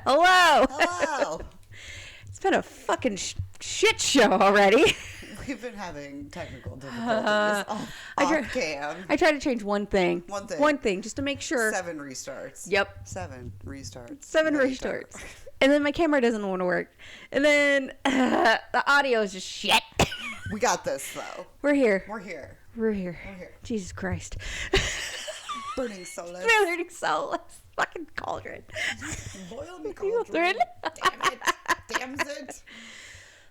Hello. Hello. It's been a fucking shit show already. We've been having technical difficulties off cam. I tried to change one thing. One thing, just to make sure. 7 restarts. Yep. 7 restarts. 7 restarts. And then my camera doesn't want to work. And then the audio is just shit. We got this, though. We're here. We're here. We're here. Jesus Christ. Burning soulless. Burning soulless. Fucking cauldron. Boil me cauldron. Damn it. Damn it.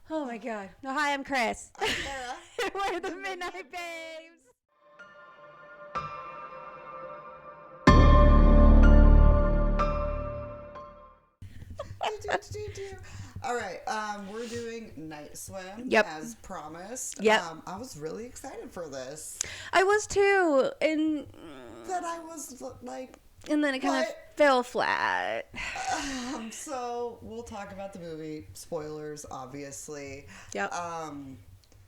Oh my God. No, hi, I'm Chris. I'm Sarah. We're the Midnight Babes. All right, we're doing Night Swim as promised. Yep. I was really excited for this. I was too, and that I was like, and then it kind of fell flat. So we'll talk about the movie. Spoilers, obviously. Yep.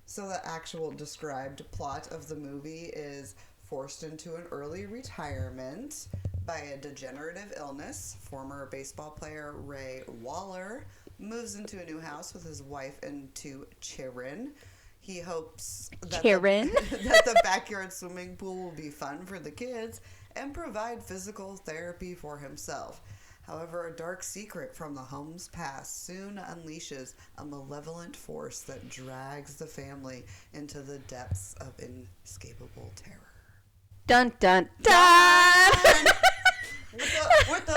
So the actual described plot of the movie is forced into an early retirement by a degenerative illness. Former baseball player Ray Waller moves into a new house with his wife and 2 children. He hopes that the backyard swimming pool will be fun for the kids and provide physical therapy for himself. However, a dark secret from the home's past soon unleashes a malevolent force that drags the family into the depths of inescapable terror. Dun, dun, dun! With the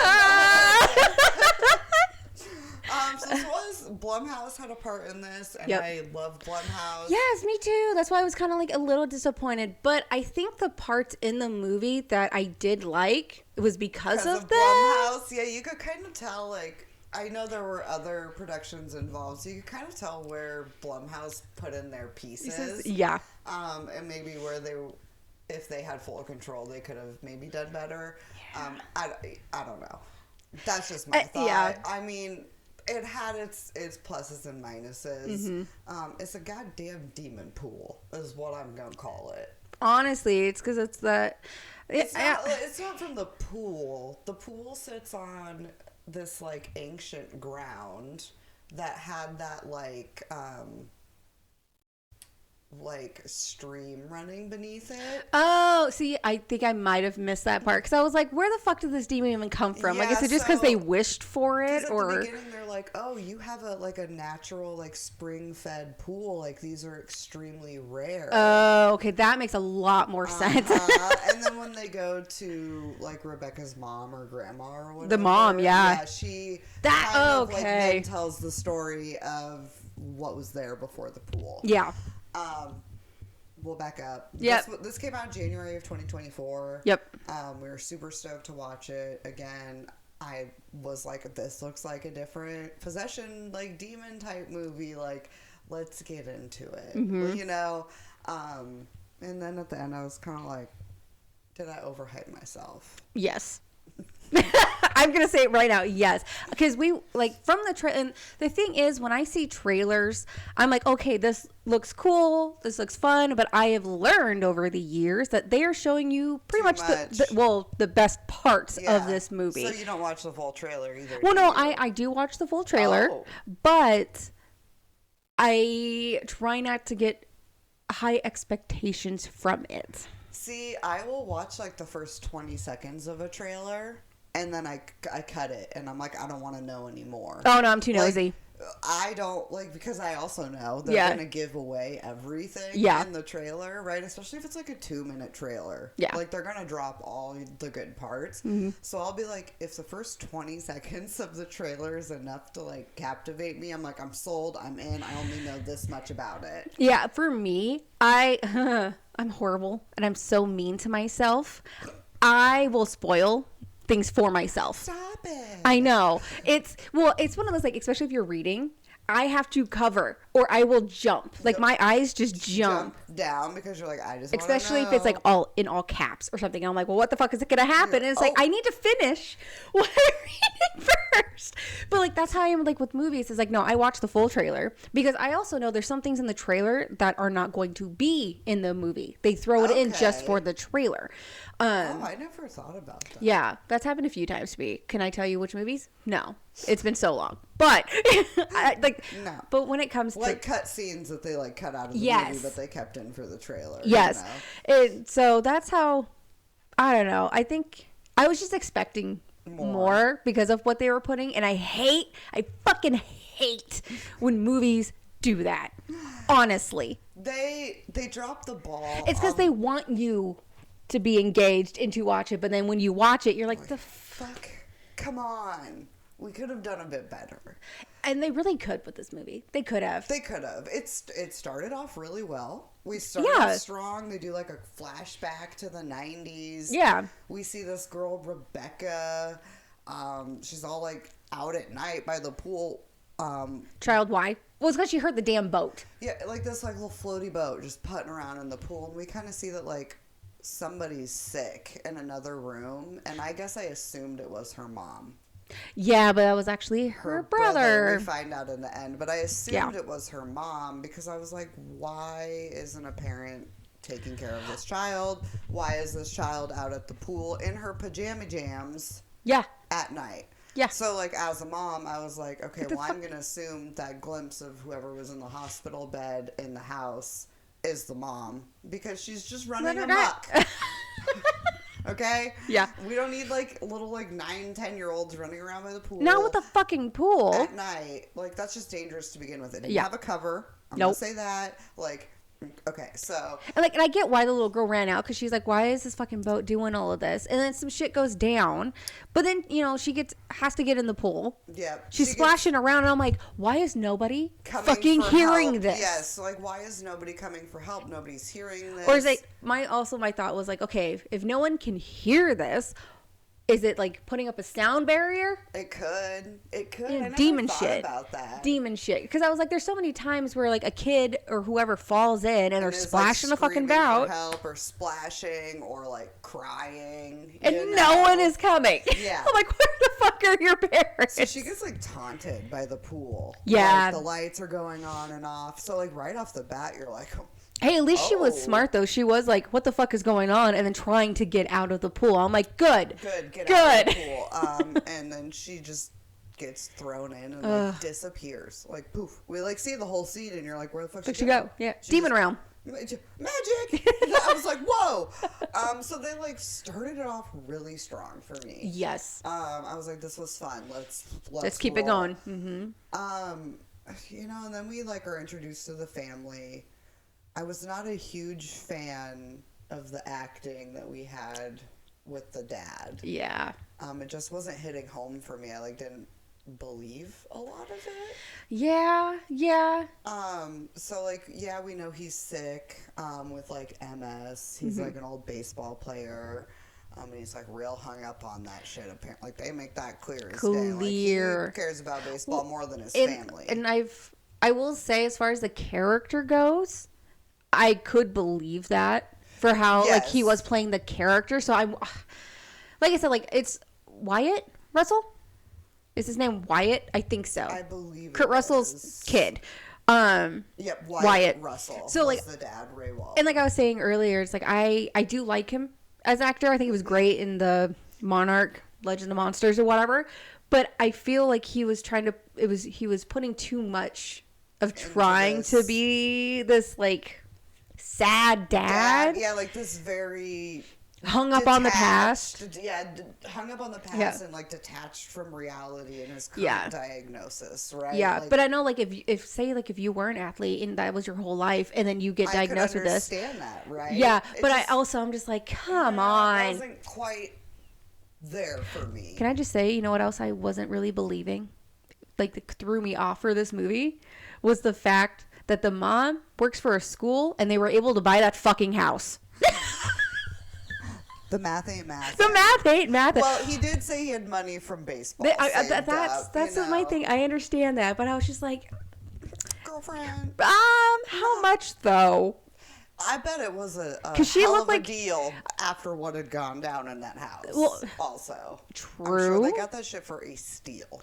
so this was Blumhouse had a part in this, and I love Blumhouse. Yes, me too. That's why I was kind of like a little disappointed. But I think the parts in the movie that I did like, it was because of that. Blumhouse. Yeah, you could kind of tell, like, I know there were other productions involved, so you could kind of tell where Blumhouse put in their pieces. Yeah. And maybe where they, if they had full control, they could have maybe done better. Yeah. I don't know. That's just my thought. Yeah. I mean, it had its pluses and minuses. Mm-hmm. It's a goddamn demon pool, is what I'm gonna call it. Honestly, it's because it's that. It's not from the pool. The pool sits on this like ancient ground that had that like stream running beneath it. Oh, see, I think I might have missed that part because I was like, where the fuck did this demon even come from? Yeah, like, is it just because they wished for it, or? At the beginning, they're like, oh, you have a natural like spring-fed pool. Like these are extremely rare. Oh, okay, that makes a lot more sense. And then when they go to like Rebecca's mom or grandma or whatever, the mom, she then tells the story of what was there before the pool. Yeah. We'll back up. Yep. This came out in January of 2024. Yep. We were super stoked to watch it. Again, I was like, this looks like a different possession, like demon type movie. Like, let's get into it. Mm-hmm. You know? And then at the end, I was kind of like, did I overhype myself? Yes. I'm gonna say it right now, yes, because we like from the and the thing is, when I see trailers, I'm like, okay, this looks cool, this looks fun, but I have learned over the years that they are showing you pretty much the best parts of this movie. So you don't watch the full trailer either. Well, no, I do watch the full trailer, but I try not to get high expectations from it. See, I will watch like the first 20 seconds of a trailer. And then I cut it, and I'm like, I don't want to know anymore. Oh, no, I'm too nosy. I don't, because I also know they're going to give away everything in the trailer, right? Especially if it's like a 2-minute trailer. Yeah. Like, they're going to drop all the good parts. Mm-hmm. So I'll be like, if the first 20 seconds of the trailer is enough to, like, captivate me, I'm like, I'm sold, I'm in, I only know this much about it. Yeah, for me, I'm horrible, and I'm so mean to myself. I will spoil things for myself. Stop it. I know. It's one of those, like, especially if you're reading, I have to cover or I will jump. Like, my eyes just jump down because you're like, I just especially if it's like all caps or something. I'm like, well, what the fuck is it gonna happen? And it's like, I need to finish what I'm reading first. But like that's how I am like with movies. Is like no, I watch the full trailer because I also know there's some things in the trailer that are not going to be in the movie. They throw it in just for the trailer. I never thought about that. Yeah, that's happened a few times to me. Can I tell you which movies? No, it's been so long. But No. But when it comes to like cut scenes that they like cut out of the movie, but they kept in for the trailer. Yes, you know? So that's how. I don't know. I think I was just expecting more because of what they were putting, and I fucking hate when movies do that. Honestly, they drop the ball. it's because they want you to be engaged and to watch it, but then when you watch it, you're like the fuck. Come on, we could have done a bit better. And they really could with this movie. They could have. They could have. It started off really well. We started off strong. They do like a flashback to the 90s. Yeah. We see this girl, Rebecca. She's all like out at night by the pool. Child, why? Well, it's because she heard the damn boat. Yeah, like this like little floaty boat just putting around in the pool. And we kind of see that like somebody's sick in another room. And I guess I assumed it was her mom. Yeah, but that was actually her brother. We find out in the end, but I assumed it was her mom because I was like, why isn't a parent taking care of this child? Why is this child out at the pool in her pajama jams? Yeah. At night. Yeah. So like as a mom, I was like, okay, well I'm gonna assume that glimpse of whoever was in the hospital bed in the house is the mom because she's just running amok. Okay? Yeah. We don't need like little like 9-10-year-olds running around by the pool. Not with the fucking pool. At night. Like that's just dangerous to begin with. It didn't have a cover. I'm nope. gonna say that. Like okay, so and I get why the little girl ran out because she's like, why is this fucking boat doing all of this? And then some shit goes down, but then she has to get in the pool. Yeah, she's splashing around, and I'm like, why is nobody fucking hearing help? this? Yes, like why is nobody coming for help? Nobody's hearing this. Or is it my thought was like, okay, if no one can hear this. Is it like putting up a sound barrier? It could. Yeah, I never demon thought shit. About that. Demon shit. Because I was like, there's so many times where like a kid or whoever falls in and they're splashing the fucking bout, help or splashing or like crying, and no one is coming. Yeah. I'm like, where the fuck are your parents? So she gets like taunted by the pool. Yeah. Like, the lights are going on and off. So like right off the bat, you're like. Hey, at least she was smart, though. She was like, what the fuck is going on? And then trying to get out of the pool. I'm like, good. Get out of the pool. And then she just gets thrown in and like disappears. Like, poof. We like see the whole scene and you're like, where the fuck did she go? Yeah. Demon realm. Magic. I was like, whoa. So they like started it off really strong for me. Yes. I was like, this was fun. Let's keep it going. Mm-hmm. And then we like are introduced to the family. I was not a huge fan of the acting that we had with the dad. Yeah. It just wasn't hitting home for me. I like didn't believe a lot of it. Yeah. So like, yeah, we know he's sick, with like MS. He's like an old baseball player. And he's like real hung up on that shit. Apparently, like they make that clear as day. Like, he cares about baseball more than his family. And I will say, as far as the character goes, I could believe that for how like he was playing the character. So I'm, like I said, like it's Wyatt Russell. Is his name Wyatt? I think so. I believe Kurt Russell's kid. Yep, Wyatt Russell. So like the dad, Ray Wallace. And like I was saying earlier, it's like I do like him as an actor. I think he was great in the Monarch, Legend of Monsters, or whatever. But I feel like he was he was putting too much of trying to be this like sad dad. Yeah, like this very hung up on the past. Hung up on the past and like detached from reality and his current diagnosis, right? Yeah, like, but I know like if you were an athlete and that was your whole life and then you get diagnosed with this. I understand that, right? Yeah, but I'm just like, come on. It wasn't quite there for me. Can I just say, you know what else I wasn't really believing? Like that threw me off for this movie was the fact that the mom works for a school and they were able to buy that fucking house. The math ain't math. The math ain't math. Well, he did say he had money from baseball. That's my thing. I understand that, but I was just like, girlfriend. How much though? I bet it was a she hell looked of like a deal after what had gone down in that house. Well, also, true. I'm sure they got that shit for a steal.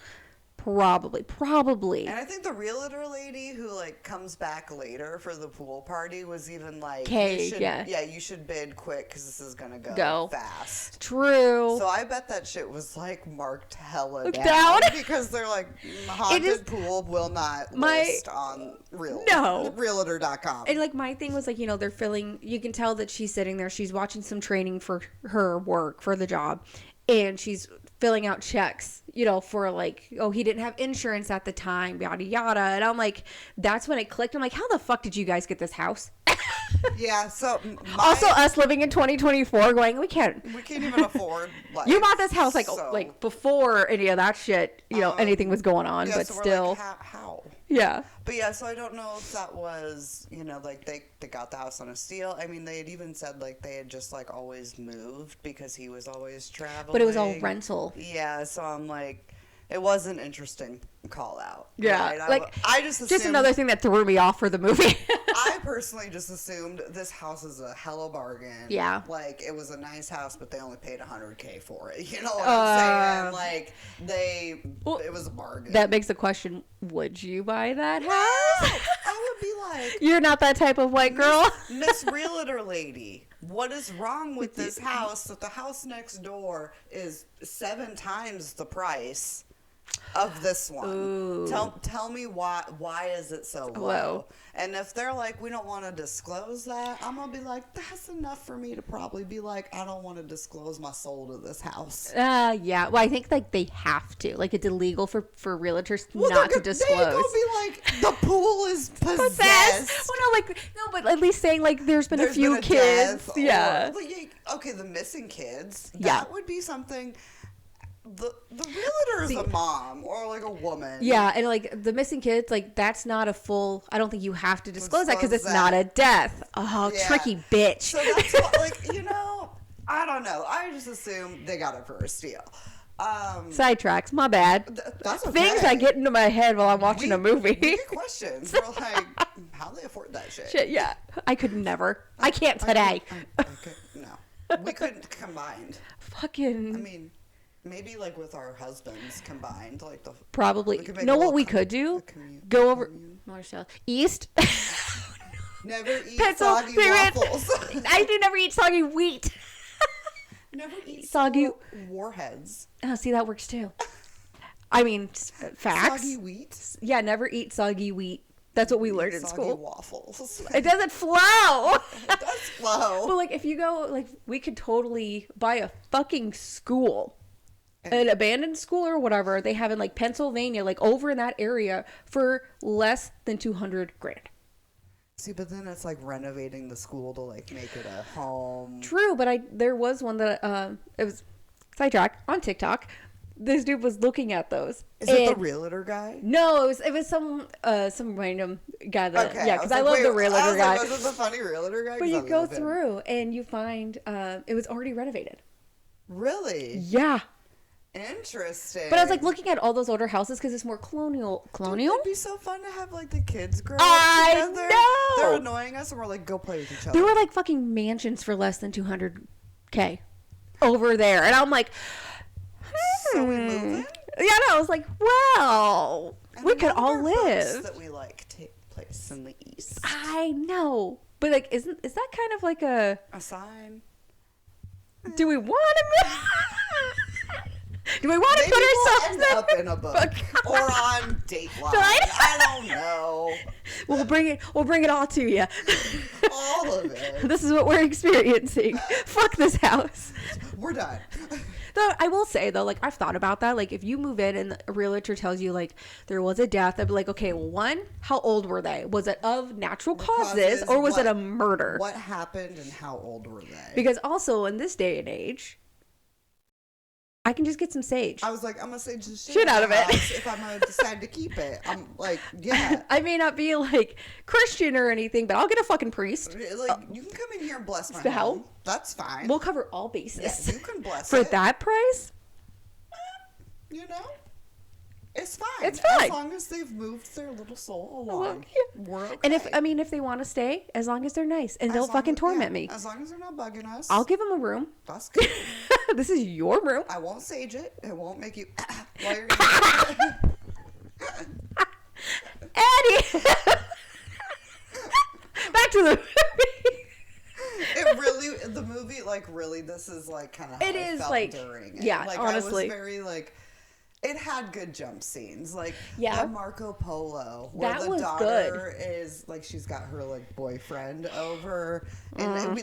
Probably. And I think the realtor lady who like comes back later for the pool party was even like, Okay, you should bid quick because this is gonna Go. fast. True. So I bet that shit was like marked hella down. because they're like, haunted pool will not list on realtor.com. And like my thing was like, you know, they're filling, you can tell that she's sitting there, she's watching some training for her work for the job, and she's filling out checks, you know, for like, oh, he didn't have insurance at the time, yada yada. And I'm like, that's when it clicked. I'm like, how the fuck did you guys get this house? Yeah, so also us living in 2024 going, we can't even afford life. You bought this house like before any of that shit, you know, anything was going on, but so still like, how? Yeah. But yeah, so I don't know if that was, you know, like they got the house on a steal. I mean, they had even said like they had just like always moved because he was always traveling. But it was all rental. Yeah, so I'm like, it was an interesting call out. Yeah, right? like I just assumed, just another thing that threw me off for the movie. I personally just assumed this house is a hella bargain. Yeah, like it was a nice house, but they only paid $100K for it. You know what I'm saying? Like it was a bargain. That begs the question: would you buy that house? I would be like, you're not that type of white girl, Miss Realtor lady. What is wrong with this house? That the house next door is 7 times the price of this one. Ooh. Tell me why is it so low? And if they're like, we don't want to disclose that, I'm gonna be like, that's enough for me to probably be like, I don't want to disclose my soul to this house. Yeah. Well, I think like they have to. Like it's illegal for realtors not to disclose. They go be like, the pool is possessed. Well, no, but at least saying like there's been a few kids. Yeah. Okay, the missing kids. Yeah. That would be something. The realtor is a mom or like a woman. Yeah, and like the missing kids, like that's not a full. I don't think you have to disclose that because it's not a death. Oh, yeah. Tricky bitch. So that's what, like, you know, I don't know. I just assume they got it for a steal. Sidetracks, my bad. That's okay. Things that get into my head while I'm watching a movie. We get questions. We're like, how do they afford that shit? Yeah, I could never. I can't today. Okay, no, we couldn't combined. Fucking. I mean. Maybe like with our husbands combined, like the probably. Know what we could do? Go over east. Never eat soggy waffles. I do never eat soggy wheat. Never eat soggy warheads. Oh, see that works too. I mean, facts. Soggy wheat. Yeah, never eat soggy wheat. That's what we learned in school. Waffles. It doesn't flow. It does flow. But like, if you go, like, we could totally buy a fucking school. An abandoned school or whatever they have in like Pennsylvania, like over in that area for less than $200,000. See, but then it's like renovating the school to like make it a home. True, but there was one that it was sidetrack on TikTok. This dude was looking at those. Is it the realtor guy? No, it was some random guy that because I love the realtor guy. Was it the funny realtor guy? But you go through and you find it was already renovated. Really? Yeah. Interesting. But I was like looking at all those older houses because it's more colonial. Dude, it'd be so fun to have like the kids grow up together. I know. They're annoying us, and we're like, go play with each other. There were like fucking mansions for less than $200K over there, and I'm like, so we moving? Yeah, no, I was like, well, we could all live. That we like take place in the east. I know, but like, is that kind of like a sign? Do we want to? Do we want to put ourselves we'll end up in a book or on Dateline? I don't know. We'll bring it all to you. All of it. This is what we're experiencing. Fuck this house. We're done. Though I will say though, like I've thought about that. Like if you move in and a realtor tells you like there was a death, I'd be like, okay, well, one, how old were they? Was it of natural causes or was it a murder? What happened and how old were they? Because also in this day and age, I can just get some sage. I was like, I'm gonna sage the shit out of it if I'm gonna decide to keep it. I'm like, yeah. I may not be like Christian or anything, but I'll get a fucking priest. Like you can come in here and bless my home. That's fine. We'll cover all bases. Yeah, you can bless for that price. You know, it's fine. It's fine as long as they've moved their little soul along. We're okay. And if they want to stay, as long as they're nice and don't fucking torment me. As long as they're not bugging us, I'll give them a room. That's good. This is your room. I won't sage it. It won't make you while you're eating. to the movie. It really, the movie, like, really, this is, like, kind of how It I is, felt like, during it. yeah, like, honestly. I was very, like, it had good jump scenes. Like, Yeah. the Marco Polo, where That the was daughter is, like, she's got her, like, boyfriend over. And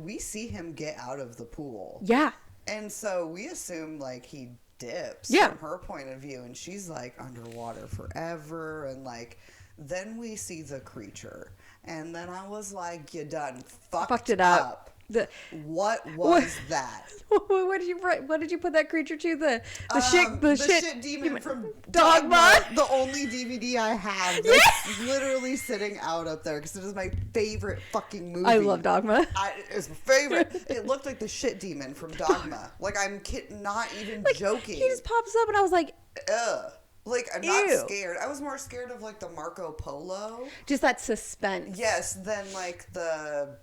we see him get out of the pool. Yeah. And so we assume, like, he dips Yeah. from her point of view. And she's, like, underwater forever. And, like, then we see the creature. And then I was like, you done fucked it up. What was that? What did you put that creature to? The shit demon from Dogma. The only DVD I have that's literally sitting out up there because it is my favorite fucking movie. I love Dogma. It's my favorite. It looked like the shit demon from Dogma. Like, I'm not even joking. He just pops up and I was like, ugh. Like, I'm not Ew. scared. I was more scared of, like, the Marco Polo. just that suspense. Yes, than, like, the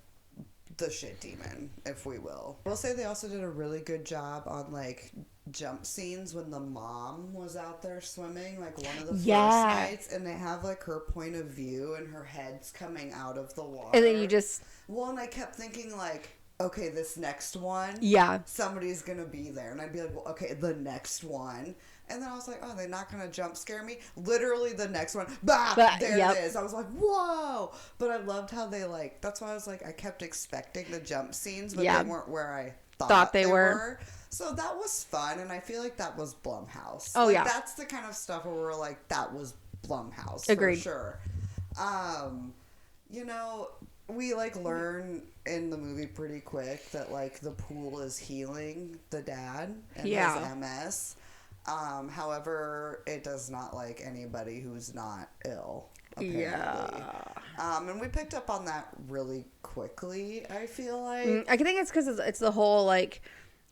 shit demon, if we will. We'll say they also did a really good job on, like, jump scenes when the mom was out there swimming, like, one of the first nights, and they have, like, her point of view and her head's coming out of the water. And then you just... Well, and I kept thinking, like, okay, this next one, Yeah. somebody's gonna be there. And I'd be like, well, okay, the next one. And then I was like, oh, they're not gonna jump scare me? Literally the next one, there yep. it is. I was like, whoa! But I loved how they, like, that's why I was like, I kept expecting the jump scenes, but Yeah. they weren't where I Thought they were. So that was fun, and I feel like that was Blumhouse. Oh, like, yeah. That's the kind of stuff where we're like, that was Blumhouse. Agreed. For sure. You know, we, like, learn in the movie pretty quick that, like, the pool is healing the dad and his MS. However, it does not like anybody who's not ill, apparently. Yeah. And we picked up on that really quickly, I feel like. I think it's because it's the whole, like,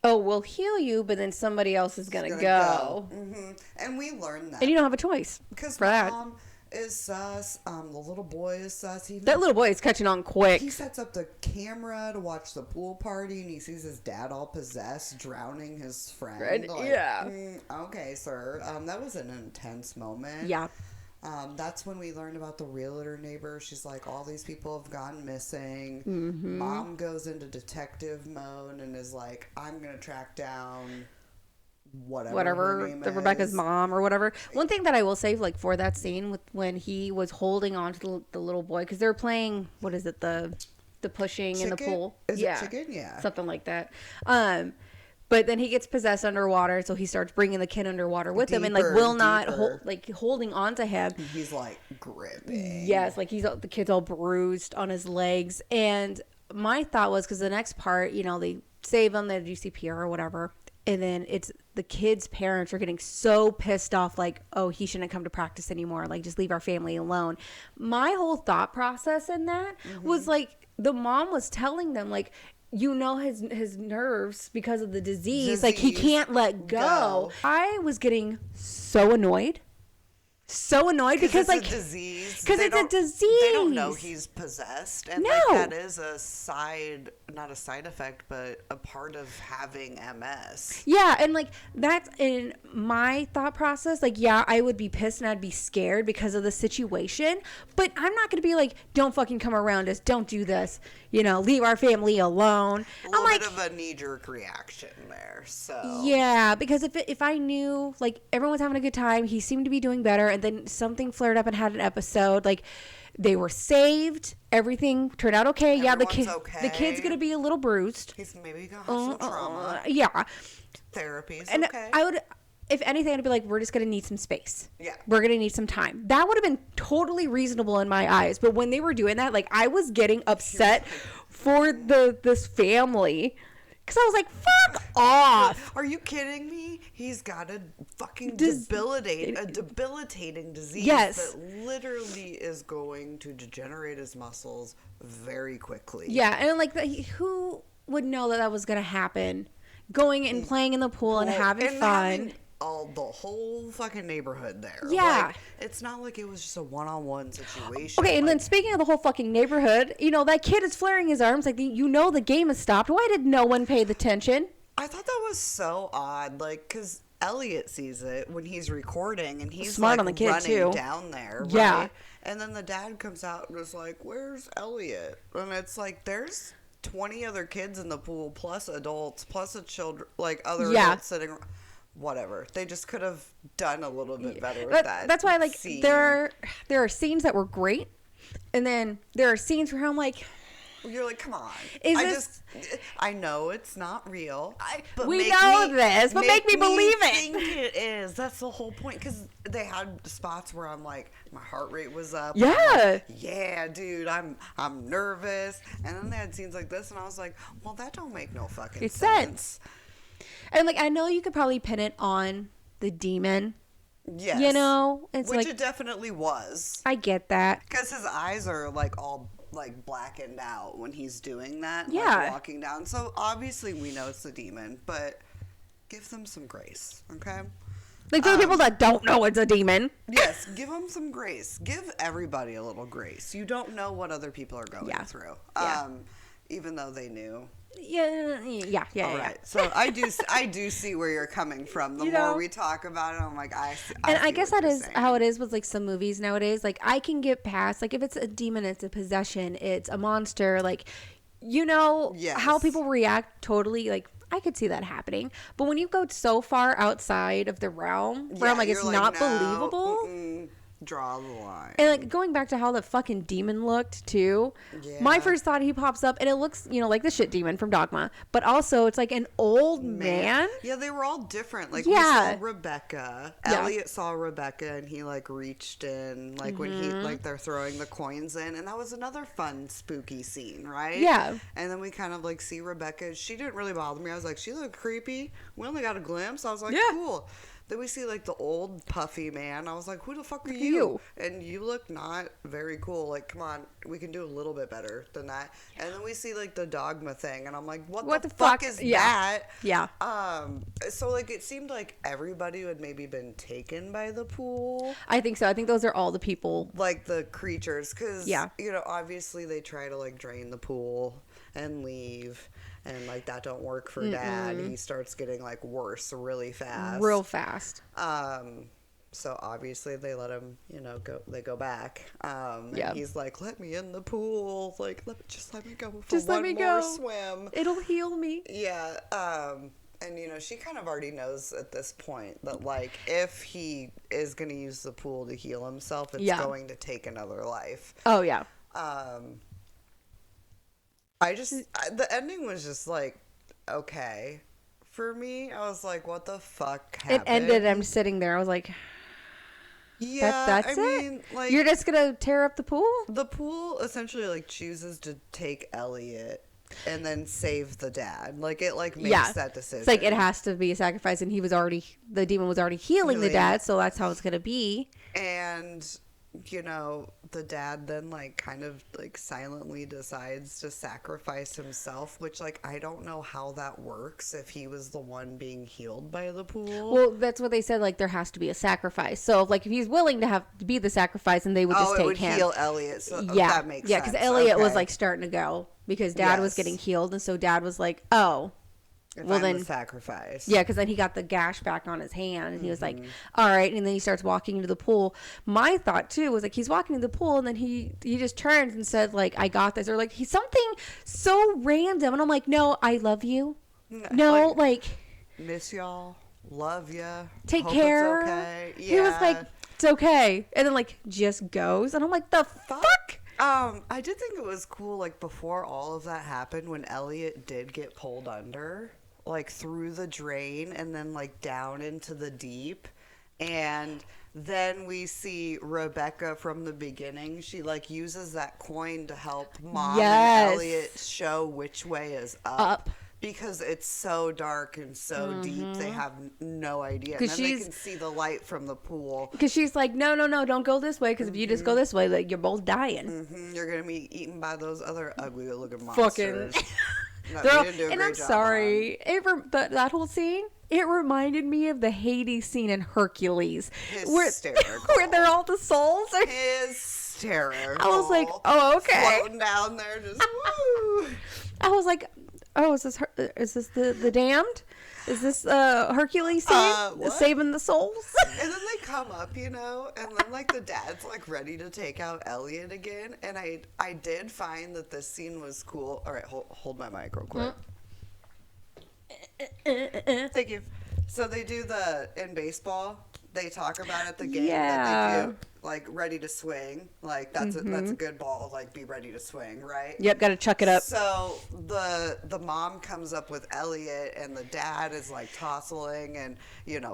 oh, we'll heal you, but then somebody else is going to go. Mm-hmm. And we learned that. And you don't have a choice because for that. Mom is sus. The little boy is sus. That little boy is catching on quick. He sets up the camera to watch the pool party, and he sees his dad all possessed, drowning his friend. Like, yeah. Okay, sir. That was an intense moment. Yeah. That's when we learned about the realtor neighbor. She's like, all these people have gone missing. Mm-hmm. Mom goes into detective mode and is like, I'm going to track down whatever her name the is. Rebecca's mom or whatever. One thing that I will say, like, for that scene with when he was holding on to the little boy, because they're playing, what is it, the pushing in the pool. Is it chicken? Yeah. Something like that. But then he gets possessed underwater, so he starts bringing the kid underwater with him, and like will not holding on to him. He's like gripping. Yes, like the kid's all bruised on his legs. And my thought was, because the next part, you know, they save him, they do CPR or whatever, and then it's the kid's parents are getting so pissed off, like, oh, he shouldn't come to practice anymore, like, just leave our family alone. My whole thought process in that was like, the mom was telling them, like, you know, his nerves because of the disease. Like, he can't let go. I was getting so annoyed because, like, it's a disease. Because it's a disease. They don't know he's possessed, and like, that is not a side effect, but a part of having MS. Yeah, and like, that's in my thought process. Like, yeah, I would be pissed and I'd be scared because of the situation, but I'm not going to be like, don't fucking come around us, don't do this, you know, leave our family alone. A little bit of a knee-jerk reaction there, so. Yeah, because if I knew, like, everyone's having a good time, he seemed to be doing better, and then something flared up and had an episode, like, they were saved, everything turned out okay. Everyone's The kid's gonna be a little bruised. He's maybe gonna have some trauma. Yeah. Therapy's and okay. I would, if anything, I'd be like, we're just gonna need some space. Yeah. We're gonna need some time. That would have been totally reasonable in my eyes. But when they were doing that, like, I was getting upset for this family. Because I was like, fuck off. Are you kidding me? He's got a fucking debilitating disease that literally is going to degenerate his muscles very quickly. Yeah, and like, who would know that was going to happen? Going and playing in the pool and having fun. The whole fucking neighborhood there. Yeah. Like, it's not like it was just a one-on-one situation. Okay, and then speaking of the whole fucking neighborhood, you know, that kid is flaring his arms like, you know, the game has stopped. Why did no one pay the attention? I thought that was so odd, like, because Elliot sees it when he's recording, and he's Smart like on the kid, running too. down there. Yeah. Right? And then the dad comes out and is like, "Where's Elliot?" And it's like, there's 20 other kids in the pool, plus adults, plus like other Yeah. adults sitting around. Whatever. They just could have done a little bit better with that. That's why, like, scene. there are scenes that were great, and then there are scenes where I'm like, You're like, come on. I know it's not real. we know this, but make me believe it. think it is. That's the whole point. Because they had spots where I'm like, my heart rate was up. Yeah. I'm like, yeah, dude, I'm nervous. And then they had scenes like this, and I was like, well, that don't make no fucking It's sense. And like, I know you could probably pin it on the demon. Yes. You know, it's which like, it definitely was. I get that. Because his eyes are like all like blackened out when he's doing that. Yeah. Like, walking down. So obviously we know it's the demon, but give them some grace, okay? Like, for the people that don't know it's a demon. Yes, give them some grace. Give everybody a little grace. You don't know what other people are going through. Yeah. Even though they knew. Yeah. All right. So I do see where you're coming from. The more we talk about it, I'm like, I guess that is how it is with like some movies nowadays. Like, I can get past, like, if it's a demon, it's a possession, it's a monster, like, you know, Yes. how people react totally, like, I could see that happening. But when you go so far outside of the realm where I'm like, it's not believable. Draw the line. And like, going back to how the fucking demon looked too. Yeah. My first thought, he pops up and it looks, you know, like the shit demon from Dogma, but also it's like an old man. Yeah, they were all different. Like, Yeah. we saw Rebecca. Yeah. Elliot saw Rebecca, and he like reached in, like when he like they're throwing the coins in, and that was another fun spooky scene, right? Yeah. And then we kind of like see Rebecca. She didn't really bother me. I was like, she looked creepy. We only got a glimpse. I was like, Yeah. cool. Then we see like the old puffy man. I was like, who the fuck are at you? you. And you look not very cool. Like, come on, we can do a little bit better than that. And then we see like the Dogma thing, and I'm like, what the fuck is that? Yeah. So like it seemed like everybody had maybe been taken by the pool, I think so. I think those are all the people. like the creatures, because Yeah. you know, obviously they try to like drain the pool and leave, and like that don't work for Dad. He starts getting like worse really fast. Real fast. So obviously they let him, you know, go. They go back. And Yeah. he's like, "Let me in the pool. Like, just let me go for Just let one me more go. swim." It'll heal me. Yeah. And you know, she kind of already knows at this point that like if he is going to use the pool to heal himself, it's going to take another life. Oh yeah. The ending was just like, okay. For me, I was like, what the fuck happened? It ended. I'm sitting there. I was like, Yeah, that's I it? mean, like, you're just gonna tear up the pool? the pool essentially like chooses to take Elliot and then save the dad. Like it like makes that decision. It's like it has to be a sacrifice, and the demon was already healing the dad, so that's how it's gonna be. And you know, the dad then like kind of like silently decides to sacrifice himself, which like I don't know how that works if he was the one being healed by the pool. Well, that's what they said. Like, there has to be a sacrifice. So, like, if he's willing to be the sacrifice, and they would just take it would him. heal Elliot. So Yeah, that makes yeah, sense. because Elliot was Okay. like starting to go because Dad was Yes. getting healed, and so Dad was like, "Oh, If well I'm then." the sacrifice. Yeah, because then he got the gash back on his hand, and he was Mm-hmm. like, "All right." And then he starts walking into the pool. My thought too was like, he's walking into the pool, and then he just turns and said like, "I got this," or like he's something so random, and I'm like, "No, I love you. No, like miss y'all, love ya, take hope care." It's okay. He was like, "It's okay," and then like just goes, and I'm like, "The fuck?" I did think it was cool, like, before all of that happened, when Elliot did get pulled under, like, through the drain and then, like, down into the deep. And then we see Rebecca from the beginning. She, like, uses that coin to help Mom Yes. and Elliot show which way is up. Because it's so dark and so deep, they have no idea. And then they can see the light from the pool. Because she's like, no, don't go this way. Because if you just go this way, like, you're both dying. You're gonna be eaten by those other ugly looking Fucking. monsters. No, They're you all- didn't do a and great I'm job, sorry, that whole scene, it reminded me of the Hades scene in Hercules, Hysterical. where they're all the souls. Mom. Hysterical. I was like, oh, okay. Floating down there, just woo. I was like, oh, is this the damned? Is this Hercules scene? What? Saving the souls? And then they come up, and then like the dad's like ready to take out Elliot again. And I did find that this scene was cool. All right, hold my mic real quick. Thank you. So they do in baseball, they talk about at the game that they do, like, ready to swing. Like, that's a good ball. Like, be ready to swing, right? Yep, got to chuck it up. So the mom comes up with Elliot, and the dad is, like, tossling and,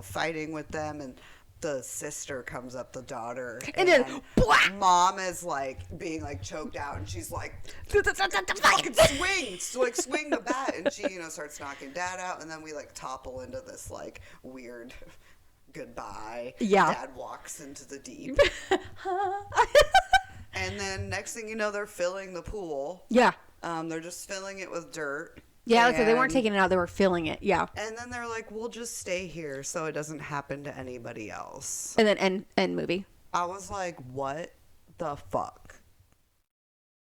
fighting with them. And the sister comes up, the daughter. And then, blah! Mom is, like, being, like, choked out. And she's like, fucking swing! So, like, swing the bat. And she, starts knocking dad out. And then we, like, topple into this, like, weird goodbye. Yeah. Dad walks into the deep. And then next thing you know, they're filling the pool. Yeah. They're just filling it with dirt. Yeah, so they weren't taking it out, they were filling it. Yeah. And then they're like, we'll just stay here so it doesn't happen to anybody else. And then end movie. I was like, what the fuck?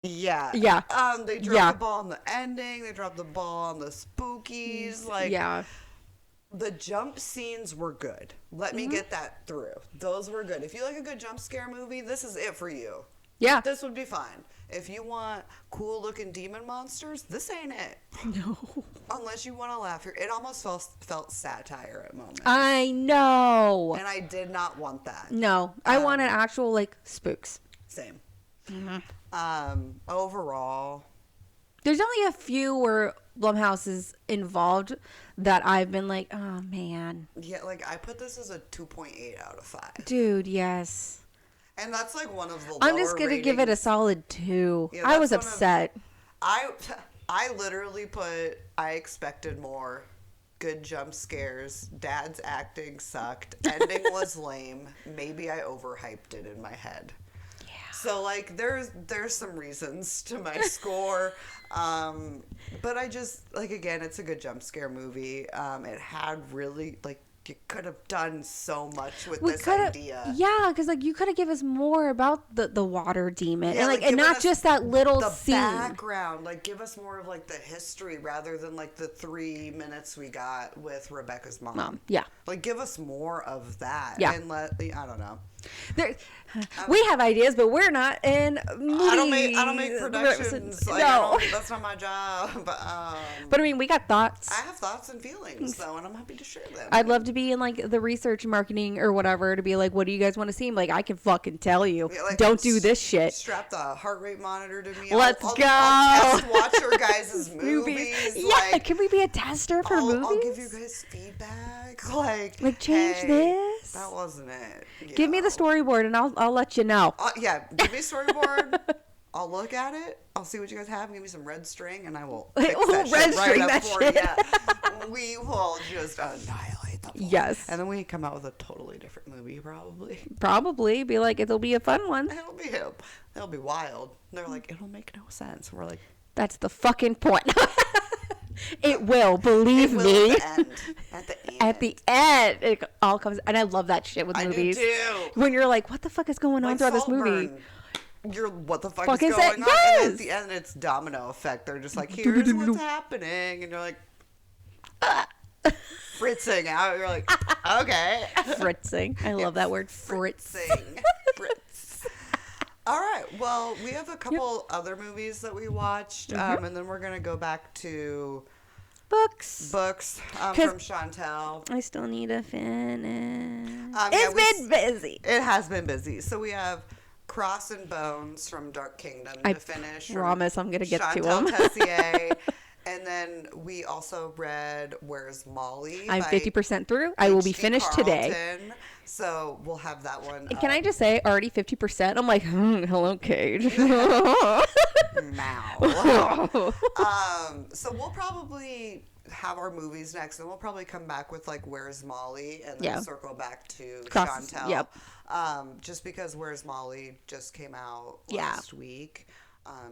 Yeah. Yeah. They dropped the ball on the ending. They dropped the ball on the spookies. Like, yeah. The jump scenes were good. Let me get that through. Those were good. If you like a good jump scare movie, this is it for you. Yeah. This would be fine. If you want cool looking demon monsters, this ain't it. No. Unless you want to laugh. It almost felt satire at moments. I know. And I did not want that. No. I wanted actual, like, spooks. Same. Overall, there's only a few where Blumhouse is involved that I've been like, oh, man. Yeah, like, I put this as a 2.8 out of 5. Dude, yes. And that's like one of the lower I'm just going to give it a solid 2. Yeah, I was upset. I literally put, I expected more. Good jump scares. Dad's acting sucked. Ending was lame. Maybe I overhyped it in my head. Yeah. So, like, there's some reasons to my score. But I just, like, again, it's a good jump scare movie. It had really, like, you could have done so much with this idea. Yeah, because like you could have given us more about the water demon, Yeah, and not just that little scene. Background, like give us more of like the history rather than like the 3 minutes we got with Rebecca's mom. Yeah, like give us more of that. Yeah, and I don't know. We have ideas, but we're not in movies. I don't make productions. Like, no, that's not my job. But I mean, we got thoughts. I have thoughts and feelings, though, and I'm happy to share them. I'd love to be in like the research marketing or whatever to be like, what do you guys want to see? I'm like, I can fucking tell you. Yeah, like, don't do this shit. Strap the heart rate monitor to me. Let's go. I'll test watch your guys' movies. Yeah, like, can we be a tester for movies? I'll give you guys feedback. Like change this. That wasn't it. Give me the storyboard and I'll let you know. Yeah, give me a storyboard. I'll look at it. I'll see what you guys have. Give me some red string, and I will fix that red shit string right that up for shit. you. We will just annihilate them. Yes. And then we come out with a totally different movie, probably. Probably. Be like, it'll be a fun one. It'll be wild. And they're like, it'll make no sense. And we're like, that's the fucking point. It will, believe me. At the end, it all comes. And I love that shit with movies. I do too. When you're like, what the fuck is going on throughout this movie? You're what the fuck is going on? Yes. And at the end, it's domino effect. They're just like, here's what's happening, and you're like, fritzing out. You're like, okay, fritzing. I love that word, fritzing. Fritz. All right. Well, we have a couple other movies that we watched, and then we're gonna go back to books from Chantel. I still need to finish. It's been busy. It has been busy. So we have Cross and Bones from Dark Kingdom to finish. I promise I'm gonna get Chantal to them. Tessier. And then we also read Where's Molly? I'm 50% through. I will be finished today. So we'll have that one. Can I just say, already 50%? I'm like, hello, Cage. Now. So we'll probably have our movies next, and we'll probably come back with like Where's Molly, and then circle back to Chantel. Yep. Just because Where's Molly just came out last week.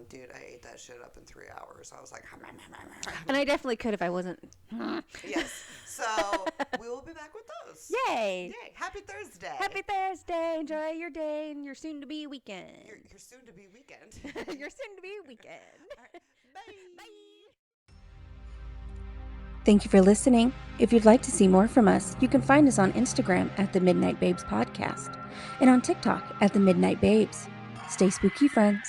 Dude, I ate that shit up in 3 hours. I was like, and I definitely could if I wasn't. Yes. So we will be back with those. Yay! Happy Thursday. Happy Thursday. Enjoy your day and your soon-to-be weekend. Your soon-to-be weekend. Your soon-to-be weekend. All right. Bye. Bye. Thank you for listening. If you'd like to see more from us, you can find us on Instagram at The Midnight Babes Podcast and on TikTok at The Midnight Babes. Stay spooky, friends.